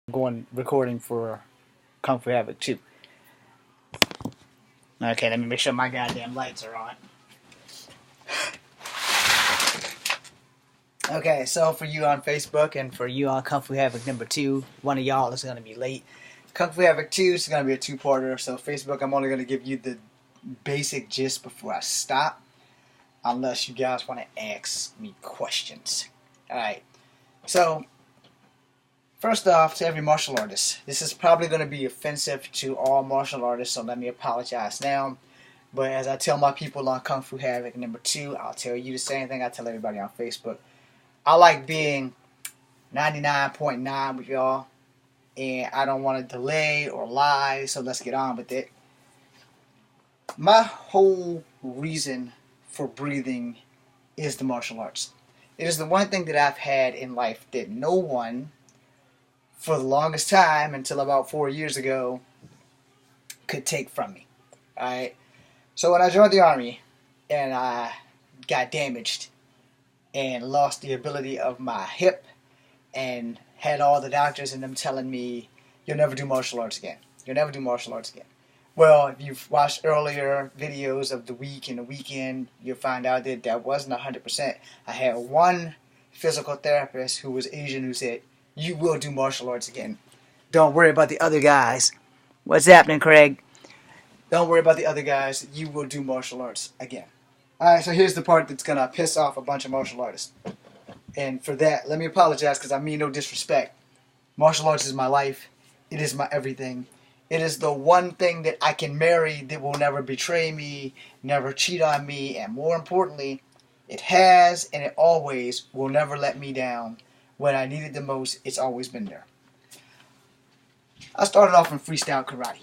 Going recording for Kung Fu Havoc 2. Okay, let me make sure my goddamn lights are on. Okay, so for you on Facebook and for you on Kung Fu Havoc number 2, one of y'all is going to be late. Kung Fu Havoc 2 is going to be a two-parter, so Facebook, I'm only going to give you the basic gist before I stop, unless you guys want to ask me questions. Alright, so first off, to every martial artist, this is probably going to be offensive to all martial artists, so let me apologize now. But as I tell my people on Kung Fu Havoc number 2, I'll tell you the same thing I tell everybody on Facebook. I like being 99.9 with y'all, and I don't want to delay or lie, so let's get on with it. My whole reason for breathing is the martial arts. It is the one thing that I've had in life that no one, for the longest time, until about 4 years ago, could take from me. Alright? So when I joined the Army, and I got damaged, and lost the ability of my hip, and had all the doctors and them telling me, you'll never do martial arts again. You'll never do martial arts again. Well, if you've watched earlier videos of the week and the weekend, you'll find out that that wasn't 100%. I had one physical therapist who was Asian who said, you will do martial arts again. Don't worry about the other guys. What's happening, Craig? Don't worry about the other guys. You will do martial arts again. Alright, so here's the part that's going to piss off a bunch of martial artists. And for that, let me apologize because I mean no disrespect. Martial arts is my life. It is my everything. It is the one thing that I can marry that will never betray me, never cheat on me, and more importantly, it has and it always will never let me down. When I need it the most, it's always been there. I started off in freestyle karate.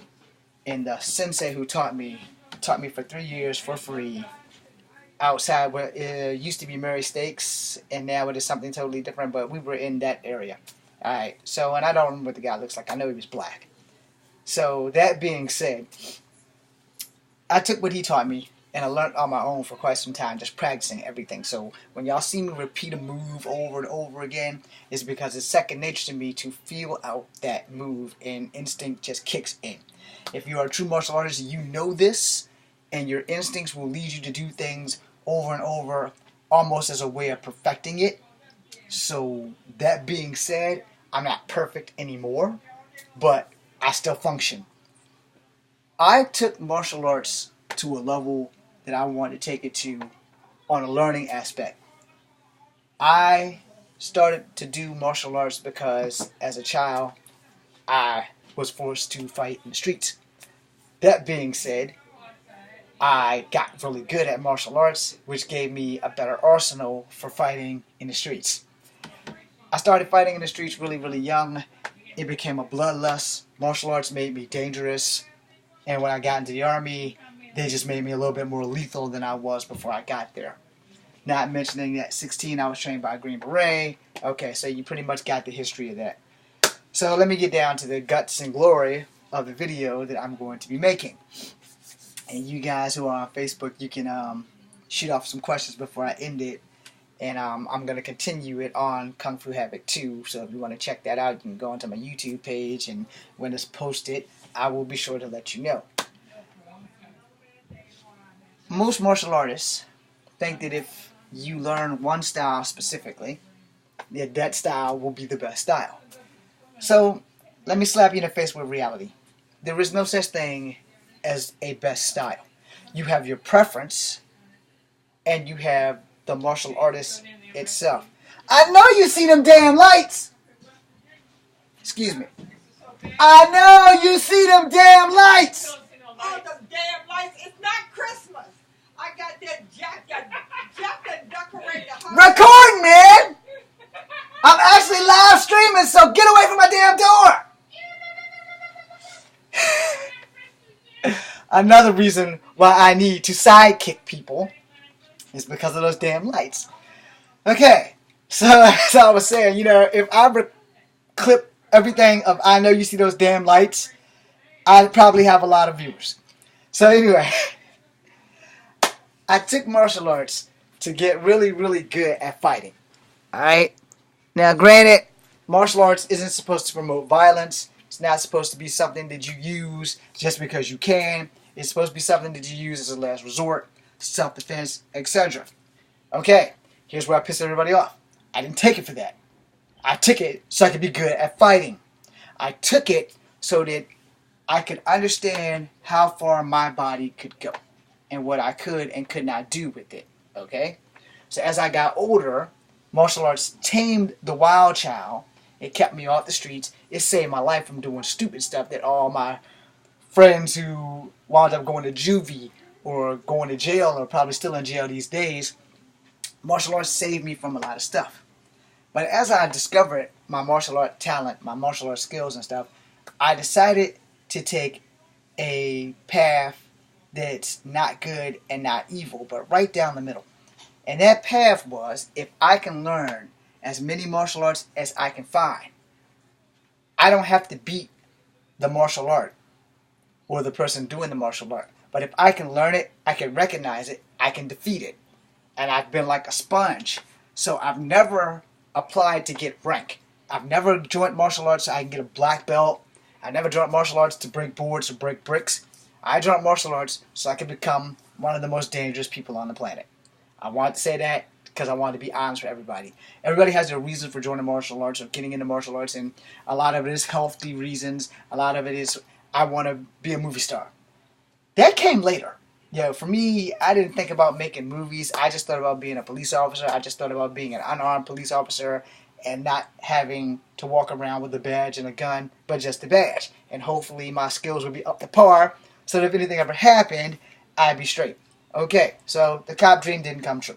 And the sensei who taught me for 3 years for free outside where it used to be Murray Steaks, and now it is something totally different, but we were in that area. Alright, so, and I don't remember what the guy looks like. I know he was black. So, that being said, I took what he taught me, and I learned on my own for quite some time, just practicing everything. So, when y'all see me repeat a move over and over again, it's because it's second nature to me to feel out that move, and instinct just kicks in. If you are a true martial artist, you know this, and your instincts will lead you to do things over and over, almost as a way of perfecting it. So, that being said, I'm not perfect anymore, but I still function. I took martial arts to a level that I wanted to take it to on a learning aspect. I started to do martial arts because, as a child, I was forced to fight in the streets. That being said, I got really good at martial arts, which gave me a better arsenal for fighting in the streets. I started fighting in the streets really, really young. It became a bloodlust. Martial arts made me dangerous. And when I got into the Army, they just made me a little bit more lethal than I was before I got there. Not mentioning that at 16 I was trained by a Green Beret. Okay, so you pretty much got the history of that. So let me get down to the guts and glory of the video that I'm going to be making. And you guys who are on Facebook, you can shoot off some questions before I end it. And I'm going to continue it on Kung Fu Havoc 2. So if you want to check that out, you can go onto my YouTube page. And when it's posted, I will be sure to let you know. Most martial artists think that if you learn one style specifically, that style will be the best style. So, let me slap you in the face with reality. There is no such thing as a best style. You have your preference, and you have the martial artist itself. I know you see them damn lights! Excuse me. I know you see them damn lights! Oh, the damn lights. It's not Christmas. I got that jacket decorated. Recording, man! I'm actually live streaming, so get away from my damn door! Another reason why I need to sidekick people is because of those damn lights. Okay, so as I was saying, you know, if I clip everything of I know you see those damn lights, I'd probably have a lot of viewers. So anyway, I took martial arts to get really, really good at fighting. Alright? Now granted, martial arts isn't supposed to promote violence. It's not supposed to be something that you use just because you can. It's supposed to be something that you use as a last resort, self-defense, etc. Okay, here's where I piss everybody off. I didn't take it for that. I took it so I could be good at fighting. I took it so that I could understand how far my body could go and what I could and could not do with it. Okay? So as I got older, martial arts tamed the wild child. It kept me off the streets. It saved my life from doing stupid stuff that all my friends who wound up going to juvie or going to jail or probably still in jail these days, martial arts saved me from a lot of stuff. But as I discovered my martial art talent, my martial art skills and stuff, I decided to take a path that's not good and not evil, but right down the middle. And that path was, if I can learn as many martial arts as I can find, I don't have to beat the martial art or the person doing the martial art. But if I can learn it, I can recognize it, I can defeat it. And I've been like a sponge. So I've never applied to get rank. I've never joined martial arts so I can get a black belt. I never joined martial arts to break boards or break bricks. I joined martial arts so I could become one of the most dangerous people on the planet. I want to say that because I want to be honest with everybody. Everybody has their reason for joining martial arts or getting into martial arts, and a lot of it is healthy reasons. A lot of it is, I want to be a movie star. That came later. For me, I didn't think about making movies. I just thought about being a police officer. I just thought about being an unarmed police officer and not having to walk around with a badge and a gun, but just a badge. And hopefully my skills would be up to par so that if anything ever happened, I'd be straight. Okay, so the cop dream didn't come true.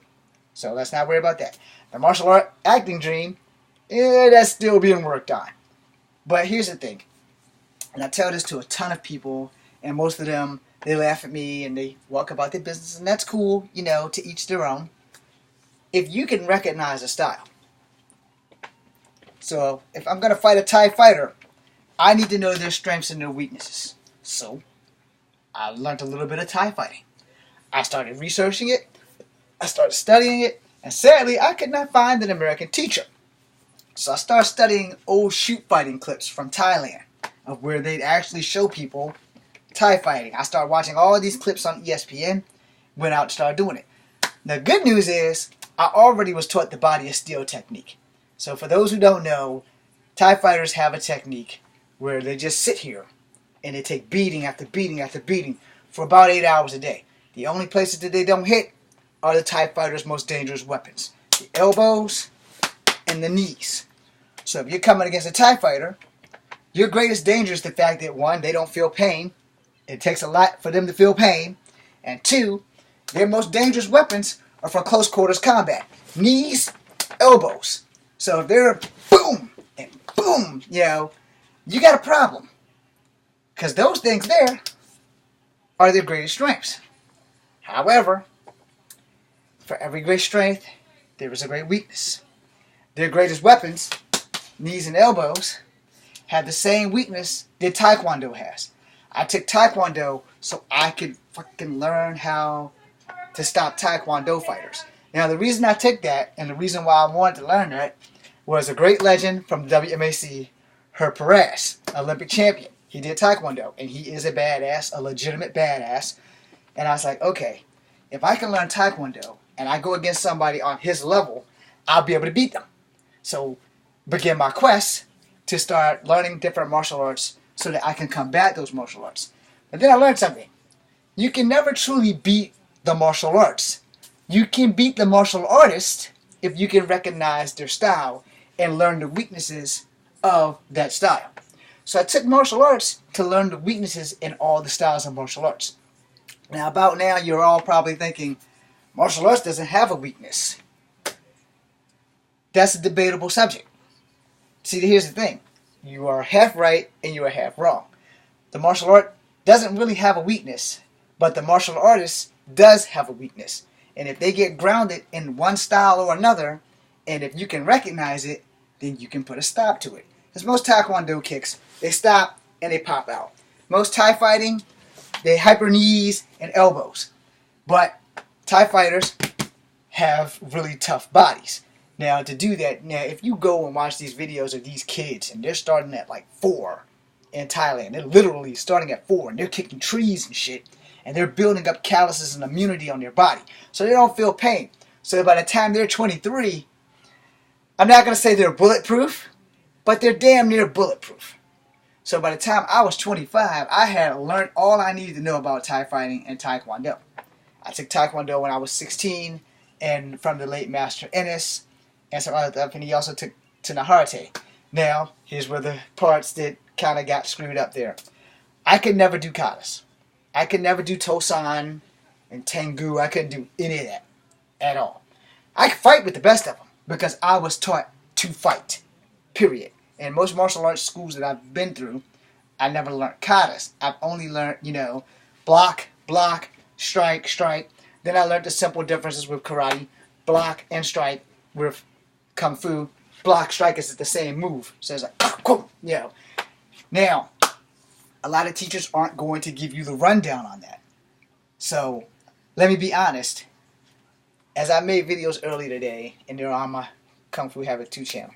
So let's not worry about that. The martial art acting dream, that's still being worked on. But here's the thing, and I tell this to a ton of people, and most of them, they laugh at me and they walk about their business, and that's cool, to each their own. If you can recognize a style. So if I'm going to fight a Thai fighter, I need to know their strengths and their weaknesses. So I learned a little bit of Thai fighting. I started researching it. I started studying it. And sadly, I could not find an American teacher. So I started studying old shoot fighting clips from Thailand of where they'd actually show people Thai fighting. I started watching all these clips on ESPN. Went out and started doing it. The good news is I already was taught the body of steel technique. So for those who don't know, Thai fighters have a technique where they just sit here and they take beating after beating after beating for about 8 hours a day. The only places that they don't hit are the Thai fighters' most dangerous weapons. The elbows and the knees. So if you're coming against a Thai fighter, your greatest danger is the fact that, one, they don't feel pain. It takes a lot for them to feel pain. And two, their most dangerous weapons are for close quarters combat. Knees, elbows. So if they're boom and boom, you got a problem. Because those things there are their greatest strengths. However, for every great strength, there is a great weakness. Their greatest weapons, knees and elbows, have the same weakness that Taekwondo has. I took Taekwondo so I could fucking learn how to stop Taekwondo fighters. Now, the reason I took that, and the reason why I wanted to learn that, was a great legend from WMAC, Herb Perez, Olympic champion. He did Taekwondo, and he is a badass, a legitimate badass. And I was like, okay, if I can learn Taekwondo, and I go against somebody on his level, I'll be able to beat them. So, begin my quest to start learning different martial arts so that I can combat those martial arts. But then I learned something. You can never truly beat the martial arts. You can beat the martial artist if you can recognize their style and learn the weaknesses of that style. So I took martial arts to learn the weaknesses in all the styles of martial arts. Now, about now, you're all probably thinking, martial arts doesn't have a weakness. That's a debatable subject. See, here's the thing. You are half right and you are half wrong. The martial art doesn't really have a weakness, but the martial artist does have a weakness. And if they get grounded in one style or another, and if you can recognize it, then you can put a stop to it. Because most Taekwondo kicks, they stop and they pop out. Most Thai fighting, they hyper knees and elbows. But Thai fighters have really tough bodies. Now, to do that, now if you go and watch these videos of these kids, and they're starting at like 4 in Thailand, they're literally starting at 4, and they're kicking trees and shit, and they're building up calluses and immunity on their body, so they don't feel pain. So by the time they're 23, I'm not going to say they're bulletproof, but they're damn near bulletproof. So by the time I was 25, I had learned all I needed to know about Thai fighting and Taekwondo. I took Taekwondo when I was 16, and from the late Master Ennis, and some other stuff, and he also took Tanaharte. Now, here's where the parts that kind of got screwed up there. I could never do katas. I could never do Tosan and Tengu. I couldn't do any of that at all. I could fight with the best of them because I was taught to fight, period. In most martial arts schools that I've been through, I never learned katas. I've only learned, block, block, strike, strike. Then I learned the simple differences with karate, block and strike. With Kung Fu, block, strike is the same move. So it's like, Now, a lot of teachers aren't going to give you the rundown on that. So, let me be honest. As I made videos earlier today, and they're on my Kung Fu Havoc 2 channel,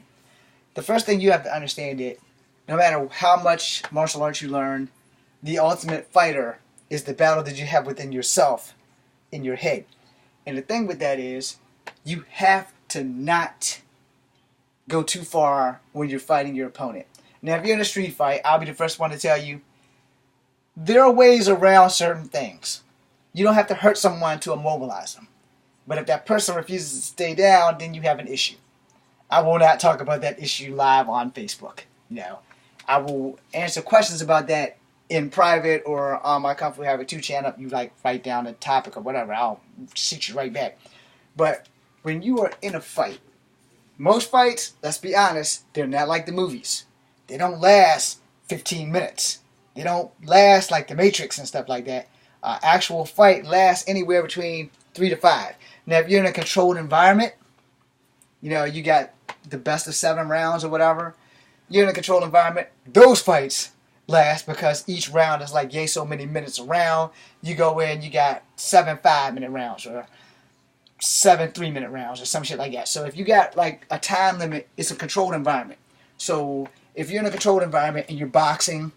the first thing you have to understand is, no matter how much martial arts you learn, the ultimate fighter is the battle that you have within yourself, in your head. And the thing with that is, you have to not go too far when you're fighting your opponent. Now, if you're in a street fight, I'll be the first one to tell you, there are ways around certain things. You don't have to hurt someone to immobilize them. But if that person refuses to stay down, then you have an issue. I will not talk about that issue live on Facebook. I will answer questions about that in private or on my Kung Fu Havoc 2 channel. If you write down a topic or whatever, I'll shoot you right back. But when you are in a fight, most fights, let's be honest, they're not like the movies. They don't last 15 minutes. They don't last like The Matrix and stuff like that. Actual fight lasts anywhere between 3 to 5. Now, if you're in a controlled environment, you got the best of 7 rounds or whatever. You're in a controlled environment. Those fights last because each round is like so many minutes a round. You go in, you got 7 5-minute rounds or 7 3-minute rounds or some shit like that. So if you got like a time limit, it's a controlled environment. So if you're in a controlled environment and you're boxing,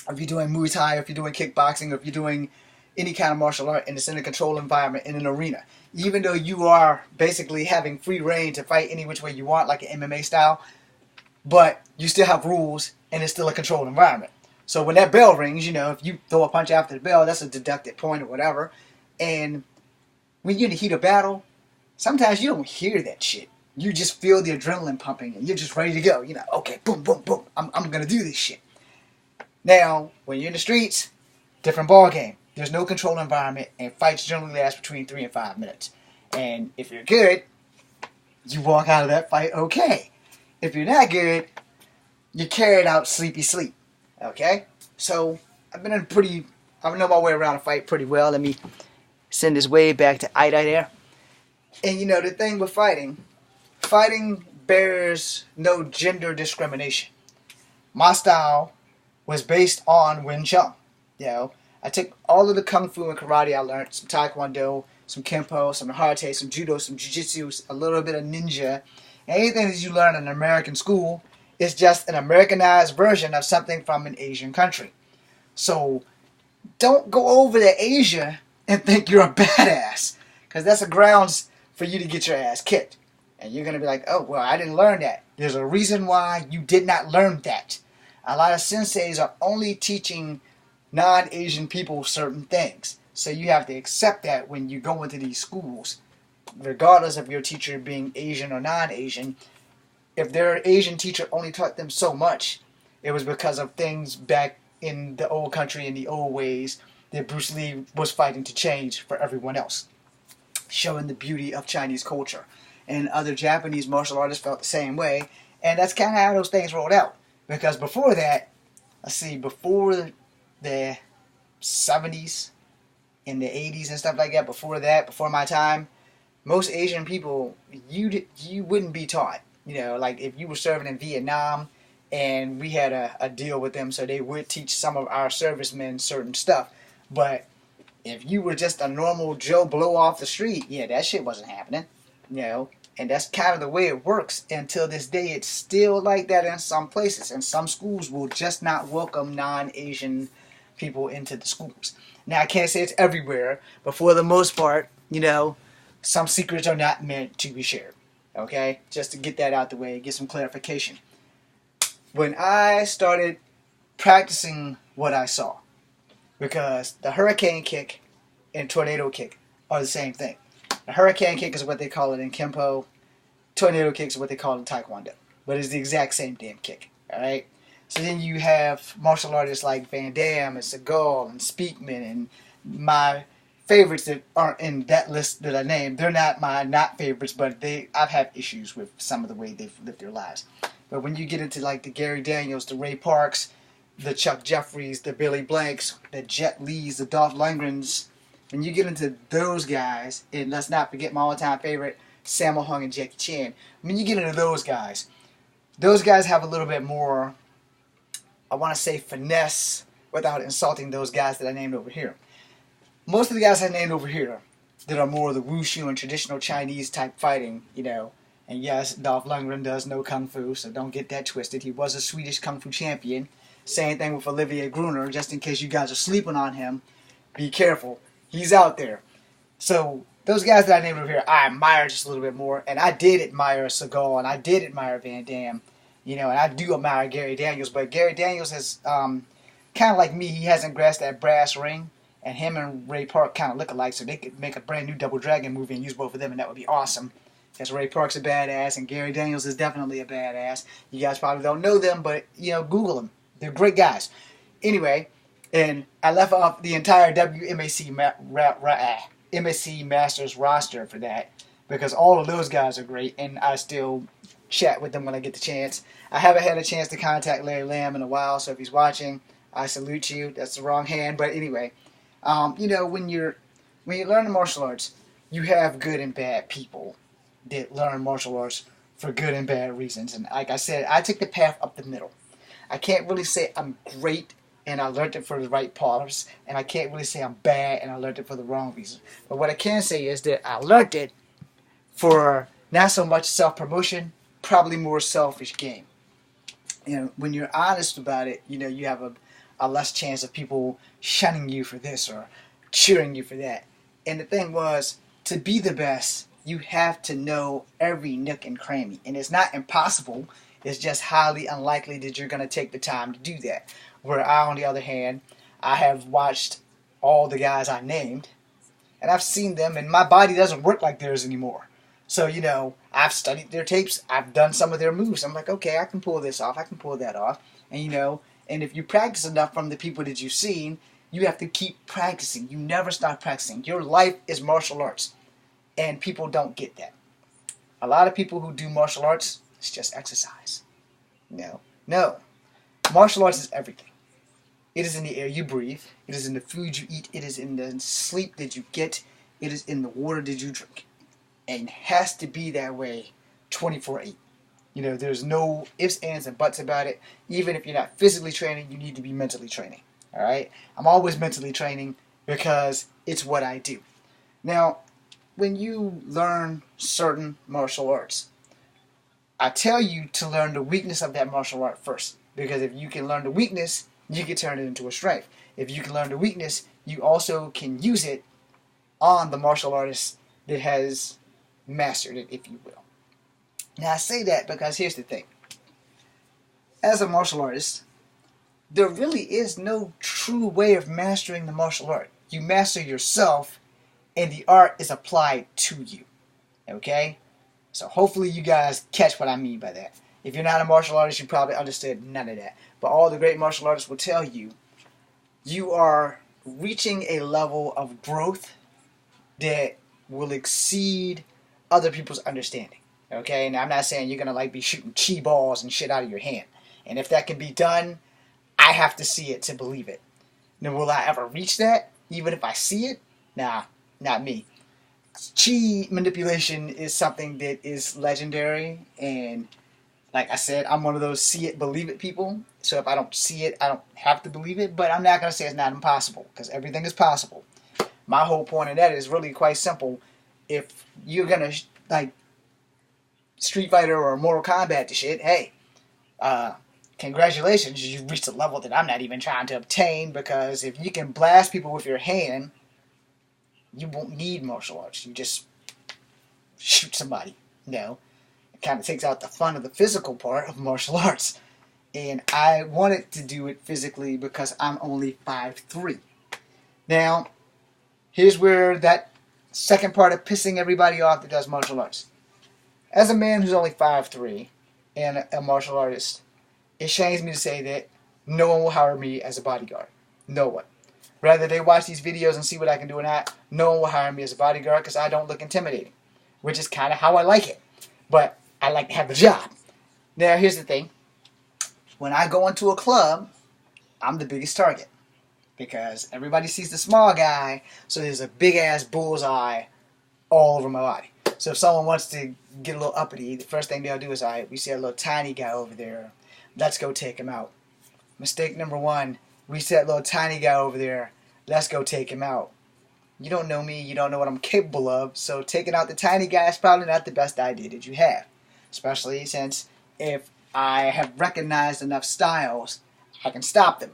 or if you're doing Muay Thai, or if you're doing kickboxing, or if you're doing any kind of martial art and it's in a controlled environment in an arena, even though you are basically having free reign to fight any which way you want, like an MMA style, but you still have rules and it's still a controlled environment. So when that bell rings, if you throw a punch after the bell, that's a deducted point or whatever. And when you're in the heat of battle, sometimes you don't hear that shit. You just feel the adrenaline pumping and you're just ready to go. Okay, boom, boom, boom. I'm going to do this shit. Now, when you're in the streets, different ball game. There's no controlled environment, and fights generally last between 3 and 5 minutes. And if you're good, you walk out of that fight okay. If you're not good, you carried out sleepy sleep. Okay? So, I know my way around a fight pretty well. Let me send this way back to Ida there. And the thing with fighting bears no gender discrimination. My style was based on Wing Chun. I took all of the Kung Fu and karate I learned, some Taekwondo, some Kempo, some Karate, some Judo, some Jiu-Jitsu, a little bit of Ninja. Anything that you learn in an American school is just an Americanized version of something from an Asian country. So don't go over to Asia and think you're a badass, because that's a grounds for you to get your ass kicked. And you're going to be like, oh, well, I didn't learn that. There's a reason why you did not learn that. A lot of senseis are only teaching non-Asian people certain things. So you have to accept that when you go into these schools, regardless of your teacher being Asian or non-Asian. If their Asian teacher only taught them so much, it was because of things back in the old country, in the old ways, that Bruce Lee was fighting to change for everyone else, showing the beauty of Chinese culture. And other Japanese martial artists felt the same way, and that's kind of how those things rolled out. Because before that, before the 70s and the 80s and stuff like that, before my time, most Asian people, you wouldn't be taught. Like if you were serving in Vietnam and we had a deal with them, so they would teach some of our servicemen certain stuff. But if you were just a normal Joe Blow off the street, that shit wasn't happening. And that's kind of the way it works. Until this day, it's still like that in some places. And some schools will just not welcome non-Asian people into the schools. Now, I can't say it's everywhere, but for the most part, some secrets are not meant to be shared. Okay? Just to get that out the way, get some clarification. When I started practicing what I saw, because the hurricane kick and tornado kick are the same thing. The hurricane kick is what they call it in Kempo. Tornado kick is what they call it in Taekwondo. But it's the exact same damn kick. Alright? So then you have martial artists like Van Damme and Seagal and Speakman and my favorites that aren't in that list that I named. They're not my not favorites, but I've had issues with some of the way they've lived their lives. But when you get into like the Gary Daniels, the Ray Parks, the Chuck Jeffries, the Billy Blanks, the Jet Lees, the Dolph Lundgrens, when you get into those guys, and let's not forget my all-time favorite, Sammo Hung and Jackie Chan. When you get into those guys have a little bit more, I want to say, finesse without insulting those guys that I named over here. Most of the guys I named over here that are more of the wushu and traditional Chinese type fighting, and yes, Dolph Lundgren does know Kung Fu, so don't get that twisted. He was a Swedish Kung Fu champion. Same thing with Olivier Gruner, just in case you guys are sleeping on him. Be careful. He's out there. So, those guys that I named over here, I admire just a little bit more. And I did admire Seagal, and I did admire Van Damme. And I do admire Gary Daniels. But Gary Daniels has, kind of like me, he hasn't grasped that brass ring. And him and Ray Park kind of look alike, so they could make a brand new Double Dragon movie and use both of them, and that would be awesome. Because Ray Park's a badass, and Gary Daniels is definitely a badass. You guys probably don't know them, but, Google them. They're great guys. Anyway, and I left off the entire WMAC MSC Masters roster for that, because all of those guys are great, and I still chat with them when I get the chance. I haven't had a chance to contact Larry Lamb in a while, so if he's watching, I salute you. That's the wrong hand, but anyway. When you learn the martial arts, you have good and bad people that learn martial arts for good and bad reasons. And like I said, I took the path up the middle. I can't really say I'm great and I learned it for the right parts, and I can't really say I'm bad and I learned it for the wrong reasons. But what I can say is that I learned it for not so much self-promotion, probably more selfish gain. When you're honest about it, you have a less chance of people shunning you for this or cheering you for that. And the thing was, to be the best, you have to know every nook and cranny. And it's not impossible. It's just highly unlikely that you're going to take the time to do that. Where I, on the other hand, I have watched all the guys I named, and I've seen them, and my body doesn't work like theirs anymore. So, I've studied their tapes. I've done some of their moves. I'm like, okay, I can pull this off. I can pull that off. And, and if you practice enough from the people that you've seen, you have to keep practicing. You never stop practicing. Your life is martial arts. And people don't get that. A lot of people who do martial arts, it's just exercise. No. Martial arts is everything. It is in the air you breathe. It is in the food you eat. It is in the sleep that you get. It is in the water that you drink. And it has to be that way 24/8. There's no ifs, ands, and buts about it. Even if you're not physically training, you need to be mentally training. Alright? I'm always mentally training because it's what I do. Now, when you learn certain martial arts, I tell you to learn the weakness of that martial art first. Because if you can learn the weakness, you can turn it into a strength. If you can learn the weakness, you also can use it on the martial artist that has mastered it, if you will. Now, I say that because here's the thing. As a martial artist, there really is no true way of mastering the martial art. You master yourself, and the art is applied to you. Okay? So hopefully you guys catch what I mean by that. If you're not a martial artist, you probably understood none of that. But all the great martial artists will tell you, you are reaching a level of growth that will exceed other people's understanding. Okay? Now, I'm not saying you're going to be shooting chi balls and shit out of your hand. And if that can be done, I have to see it to believe it. Now, will I ever reach that? Even if I see it? Nah, not me. Chi manipulation is something that is legendary, and like I said, I'm one of those see it, believe it people. So if I don't see it, I don't have to believe it, but I'm not going to say it's not impossible, because everything is possible. My whole point of that is really quite simple. If you're going to, Street Fighter or Mortal Kombat to shit, hey, congratulations, you've reached a level that I'm not even trying to obtain, because if you can blast people with your hand, you won't need martial arts. You just shoot somebody, you know. It kind of takes out the fun of the physical part of martial arts. And I wanted to do it physically because I'm only 5'3". Now, here's where that second part of pissing everybody off that does martial arts. As a man who's only 5'3" and a martial artist, it shames me to say that no one will hire me as a bodyguard. No one. Rather they watch these videos and see what I can do or not, no one will hire me as a bodyguard because I don't look intimidating, which is kind of how I like it. But I like to have the job. Now, here's the thing. When I go into a club, I'm the biggest target because everybody sees the small guy, so there's a big-ass bullseye all over my body. So if someone wants to get a little uppity, the first thing they'll do is, all right, we see a little tiny guy over there. Let's go take him out. Mistake number one, we see that little tiny guy over there. Let's go take him out. You don't know me. You don't know what I'm capable of. So taking out the tiny guy is probably not the best idea that you have. Especially since if I have recognized enough styles, I can stop them.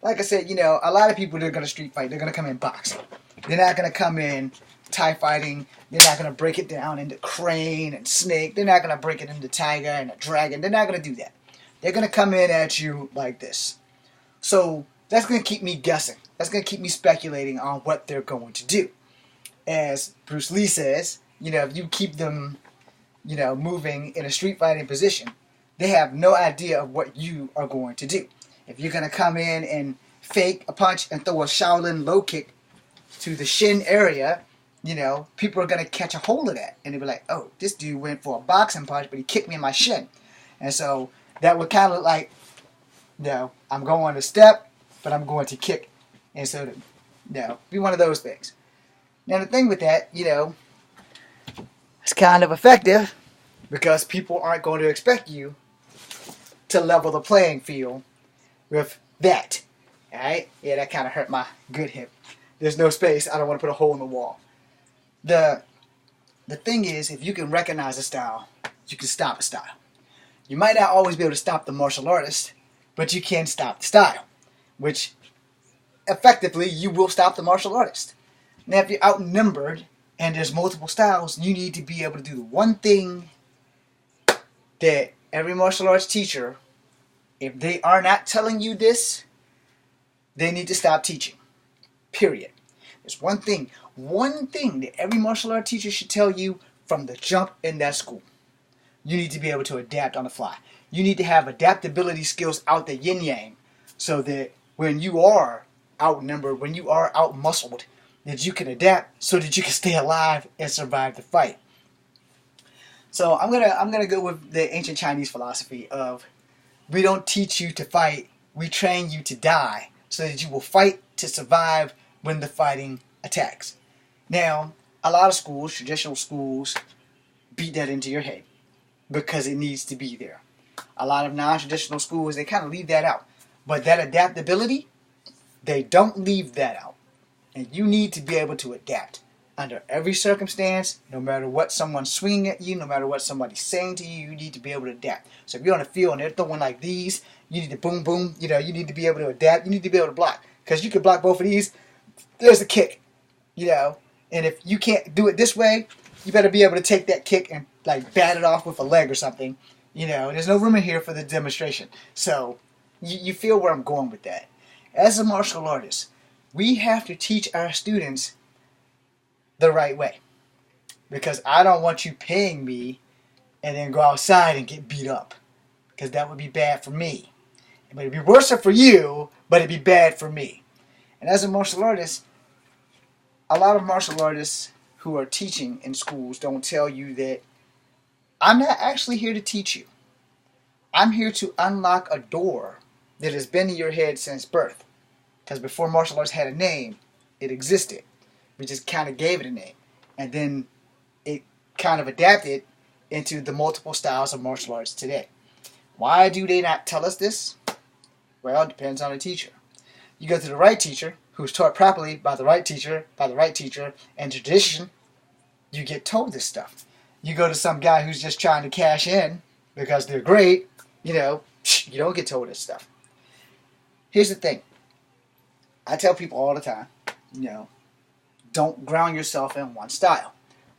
Like I said, you know, a lot of people that are going to street fight, they're going to come in boxing. They're not going to come in Thai fighting. They're not going to break it down into crane and snake. They're not going to break it into tiger and a dragon. They're not going to do that. They're going to come in at you like this. So that's going to keep me guessing. That's going to keep me speculating on what they're going to do. As Bruce Lee says, you know, if you keep them, you know, moving in a street fighting position, they have no idea of what you are going to do. If you're going to come in and fake a punch and throw a Shaolin low kick to the shin area, you know, people are going to catch a hold of that. And they'll be like, oh, this dude went for a boxing punch, but he kicked me in my shin. And so that would kind of look like, you know, I'm going to step, but I'm going to kick. And so, you know, be one of those things. Now, the thing with that, you know, it's kind of effective because people aren't going to expect you to level the playing field with that. Alright? Yeah, that kind of hurt my good hip. There's no space. I don't want to put a hole in the wall. The thing is, if you can recognize a style, you can stop a style. You might not always be able to stop the martial artist, but you can stop the style, which effectively you will stop the martial artist. Now, if you're outnumbered and there's multiple styles, you need to be able to do the one thing that every martial arts teacher, if they are not telling you this, they need to stop teaching. Period. There's one thing that every martial art teacher should tell you from the jump in that school. You need to be able to adapt on the fly. You need to have adaptability skills out the yin-yang so that when you are outnumbered, when you are out-muscled, that you can adapt so that you can stay alive and survive the fight. So I'm gonna go with the ancient Chinese philosophy of we don't teach you to fight, we train you to die so that you will fight to survive when the fighting attacks. Now, a lot of schools, traditional schools, beat that into your head because it needs to be there. A lot of non-traditional schools, they kind of leave that out. But that adaptability, they don't leave that out. And you need to be able to adapt under every circumstance, no matter what someone's swinging at you, no matter what somebody's saying to you, you need to be able to adapt. So if you're on the field and they're throwing like these, you need to boom, boom, you know, you need to be able to adapt. You need to be able to block. Because you can block both of these, there's a kick, you know. And if you can't do it this way, you better be able to take that kick and like bat it off with a leg or something. You know, there's no room in here for the demonstration. So you feel where I'm going with that. As a martial artist, we have to teach our students the right way. Because I don't want you paying me and then go outside and get beat up. Because that would be bad for me. But it'd be worse for you, but it'd be bad for me. And as a martial artist, a lot of martial artists who are teaching in schools don't tell you that I'm not actually here to teach you. I'm here to unlock a door that has been in your head since birth. Because before martial arts had a name, it existed. We just kind of gave it a name. And then it kind of adapted into the multiple styles of martial arts today. Why do they not tell us this? Well, it depends on the teacher. You go to the right teacher, who's taught properly by the right teacher, and tradition, you get told this stuff. You go to some guy who's just trying to cash in because they're great, you don't get told this stuff. Here's the thing. I tell people all the time, don't ground yourself in one style.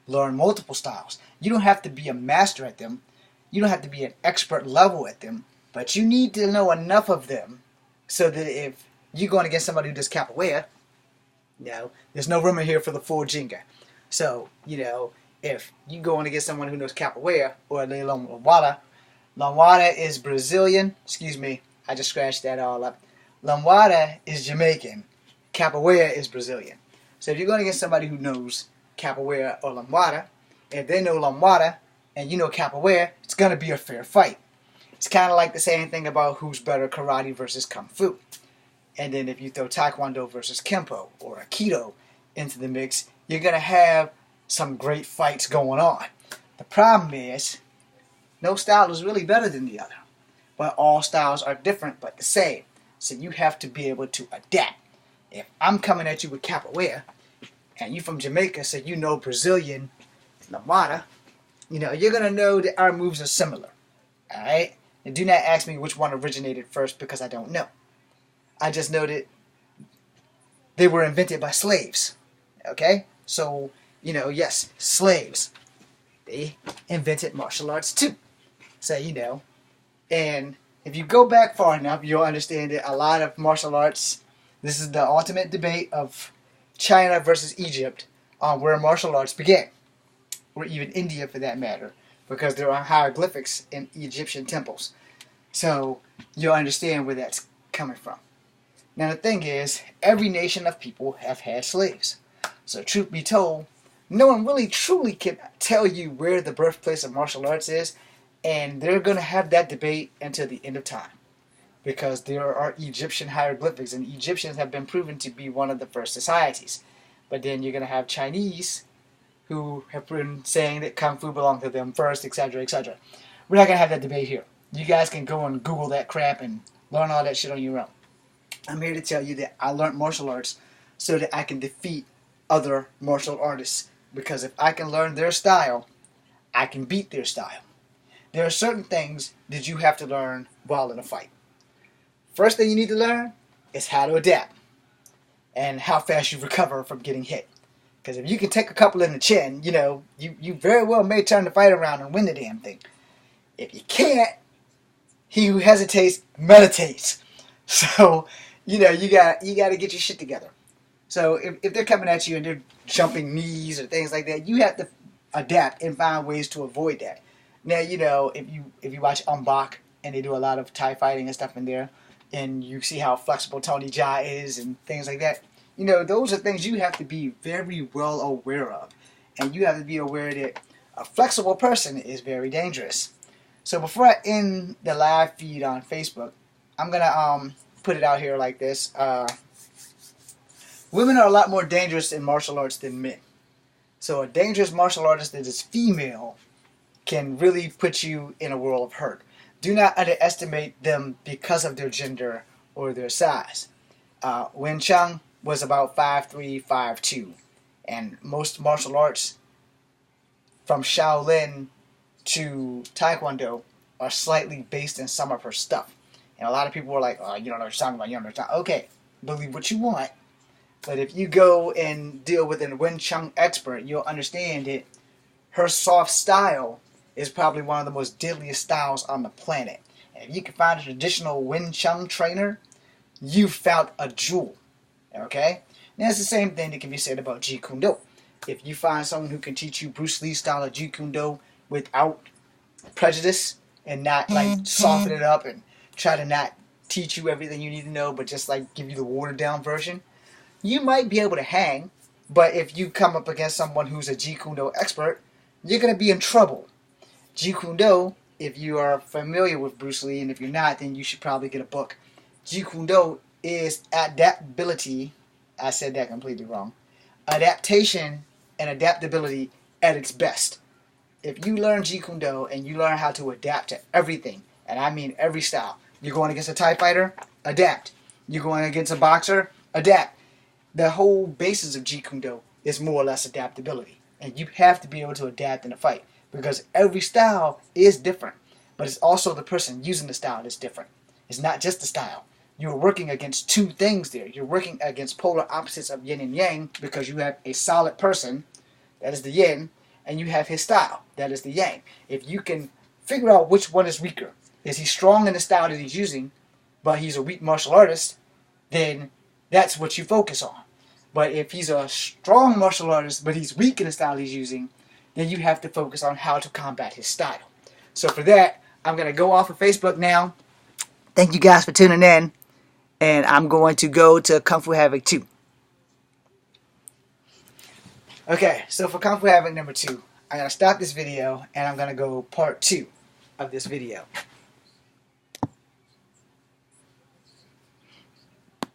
Learn multiple styles. You don't have to be a master at them. You don't have to be an expert level at them. But you need to know enough of them so that if you're going against somebody who does capoeira, there's no room in here for the full jinga. So, if you're going against someone who knows capoeira or the lambada, lambada is Brazilian. Excuse me, I just scratched that all up. Lambada is Jamaican. Capoeira is Brazilian. So if you're going against somebody who knows capoeira or lambada, if they know lambada and you know capoeira, it's going to be a fair fight. It's kind of like the same thing about who's better, karate versus kung fu. And then if you throw taekwondo versus kempo or aikido into the mix, you're going to have some great fights going on. The problem is, no style is really better than the other. But all styles are different but the same. So you have to be able to adapt. If I'm coming at you with capoeira, and you from Jamaica, so you know Brazilian lambada, you're going to know that our moves are similar. Alright? And do not ask me which one originated first because I don't know. I just know that they were invented by slaves. Okay? So, yes, slaves. They invented martial arts too. So, and if you go back far enough, you'll understand that a lot of martial arts, this is the ultimate debate of China versus Egypt on where martial arts began. Or even India for that matter. Because there are hieroglyphics in Egyptian temples. So you'll understand where that's coming from. Now the thing is, every nation of people have had slaves. So truth be told, no one really truly can tell you where the birthplace of martial arts is. And they're going to have that debate until the end of time. Because there are Egyptian hieroglyphics, and Egyptians have been proven to be one of the first societies. But then you're going to have Chinese who have been saying that Kung Fu belonged to them first, etc., etc. We're not going to have that debate here. You guys can go and Google that crap and learn all that shit on your own. I'm here to tell you that I learned martial arts so that I can defeat other martial artists. Because if I can learn their style, I can beat their style. There are certain things that you have to learn while in a fight. First thing you need to learn is how to adapt and how fast you recover from getting hit. Because if you can take a couple in the chin, you very well may turn the fight around and win the damn thing. If you can't, he who hesitates meditates. So, you got to get your shit together. So if they're coming at you and they're jumping knees or things like that, you have to adapt and find ways to avoid that. Now, if you watch Umbach and they do a lot of Thai fighting and stuff in there, and you see how flexible Tony Jaa is and things like that, those are things you have to be very well aware of. And you have to be aware that a flexible person is very dangerous. So before I end the live feed on Facebook, I'm going to put it out here like this. Women are a lot more dangerous in martial arts than men. So a dangerous martial artist that is female can really put you in a world of hurt. Do not underestimate them because of their gender or their size. Wen Cheng was about 5'3", 5'2". And most martial arts, from Shaolin to Taekwondo, are slightly based in some of her stuff. And a lot of people were like, oh, you don't know what you're talking about, you don't know what you're talking about. Okay, believe what you want. But if you go and deal with a Wen Cheng expert, you'll understand that her soft style is probably one of the most deadliest styles on the planet. And if you can find a traditional Wen Cheng trainer, you found a jewel. Okay? Now it's the same thing that can be said about Jeet Kune Do. If you find someone who can teach you Bruce Lee's style of Jeet Kune Do without prejudice and not soften it up and try to not teach you everything you need to know, but just give you the watered down version, you might be able to hang. But if you come up against someone who's a Jeet Kune Do expert, you're going to be in trouble. Jeet Kune Do, if you are familiar with Bruce Lee, and if you're not, then you should probably get a book. Jeet Kune Do is adaptability. I said that completely wrong. Adaptation and adaptability at its best. If you learn Jeet Kune Do and you learn how to adapt to everything, and I mean every style. You're going against a Thai fighter? Adapt. You're going against a boxer? Adapt. The whole basis of Jeet Kune Do is more or less adaptability. And you have to be able to adapt in a fight. because every style is different, but it's also the person using the style that's different. It's not just the style. You're working against two things there. You're working against polar opposites of yin and yang, because you have a solid person, that is the yin, and you have his style, that is the yang. If you can figure out which one is weaker, is he strong in the style that he's using, but he's a weak martial artist, then that's what you focus on. But if he's a strong martial artist, but he's weak in the style he's using, then you have to focus on how to combat his style. So for that, I'm going to go off of Facebook now. Thank you guys for tuning in. And I'm going to go to Kung Fu Havoc 2. Okay, so for Kung Fu Havoc number 2, I'm going to stop this video and I'm going to go part 2 of this video.